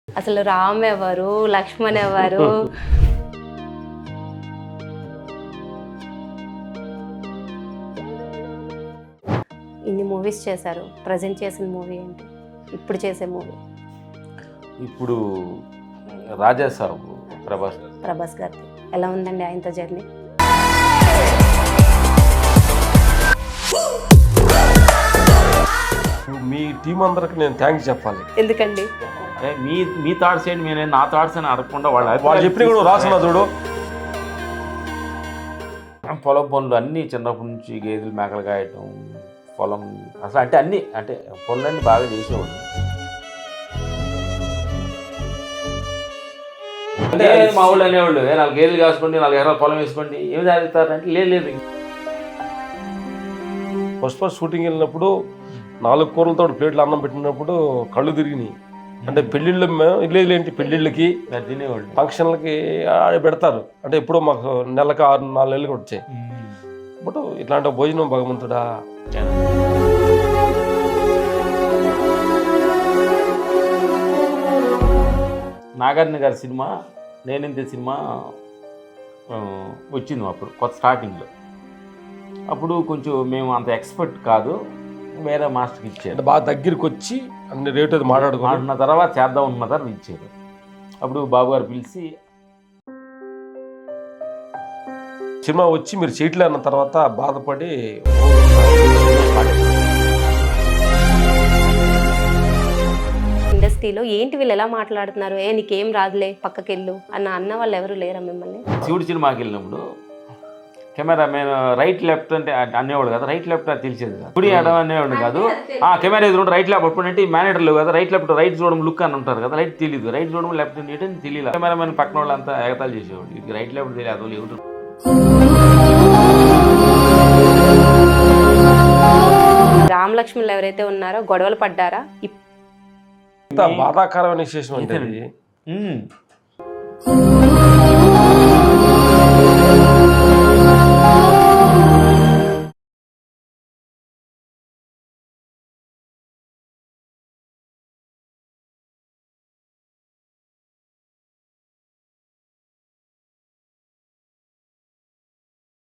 అసలు రామ్ ఎవరు, లక్ష్మణ్ ఎవరు? ఇన్ని మూవీస్ చేశారు, ప్రజెంట్ చేసిన మూవీ ఏంటి? ఇప్పుడు చేసే మూవీ? ఇప్పుడు రాజాసాబు ప్రభాస్ గారి ఎలా ఉందండి ఆయనతో జర్నీ? మీ టీం అందరికి నేను థ్యాంక్స్ చెప్పాలి. ఎందుకండి? మీ థాట్స్ ఏంటి, నేను నా థాట్స్ అని అడగకుండా వాళ్ళు చెప్పిన కూడా రాసున్నా చూడు. పొలం పనులు అన్నీ చిన్నప్పటి నుంచి గేదెలు మేకలు కాయటం, పొలం అసలు అంటే అన్నీ అంటే పనులన్నీ బాగా చేసేవాడు. అంటే మా ఊళ్ళు అనేవాళ్ళు 4 గేదెలు కాసుకోండి, 4 ఎకరాల పొలం వేసుకోండి, ఏమి తాగుతారంటే లేదు. ఫస్ట్ షూటింగ్ వెళ్ళినప్పుడు 4 కూరలతో ప్లేట్లు అన్నం పెట్టినప్పుడు కళ్ళు తిరిగినాయి. అంటే పెళ్ళిళ్ళు ఏంటి పెళ్ళిళ్ళకి తినేవాళ్ళు ఫంక్షన్లకి పెడతారు. అంటే ఎప్పుడో మాకు నెలకు 4 నెలలు వచ్చాయి. ఇప్పుడు ఇట్లాంటి భోజనం భగవంతుడా. నాగార్జున గారి సినిమా నేనింతే సినిమా వచ్చింది అప్పుడు కొత్త స్టార్టింగ్లో. అప్పుడు కొంచెం మేము అంత ఎక్స్పర్ట్ కాదు, వేరే మాస్టర్కి ఇచ్చారు. అంటే బాగా దగ్గరికి వచ్చి అన్ని రేటు అది మాట్లాడుకున్న తర్వాత చేద్దాం ఉన్న తర్వాత ఇచ్చారు. అప్పుడు బాబు గారు పిలిచి సినిమా వచ్చి మీరు చేయట్లే అన్న తర్వాత బాధపడి ఇండస్ట్రీలో ఏంటి వీళ్ళు ఎలా మాట్లాడుతున్నారు, నీకేం రాదులే పక్కకెళ్ళు అన్న వాళ్ళు ఎవరు లేరా మిమ్మల్ని? శివుడి సినిమాకి వెళ్ళినప్పుడు కెమెరా మ్యాన్ రైట్ లెఫ్ట్ అంటే అనేవాడు కదా, రైట్ లెఫ్ట్ అది తెలిసేది కాదు. కుడి ఎడమ అనేవాడు కాదు. కెమెరా ఎదురు రైట్ లెఫ్ట్ అప్పుడంటే మేనేటర్లు కదా, రైట్ లెఫ్ట్ రైట్ చూడడం లుక్ అని ఉంటారు కదా, రైట్ తెలియదు, రైట్ చూడడం లెఫ్ట్ ఏంటని తెలియదు. కెమెరా మ్యాన్ పక్కన వాళ్ళు అంతా ఎగతాలు చేసేవాడు, ఇది రైట్ లెఫ్ట్ తెలియదు ఎవరు. రామ్ లక్ష్మణులు ఎవరైతే ఉన్నారో గొడవలు పడ్డారా? బాధాకరమైన విశేషం అంటే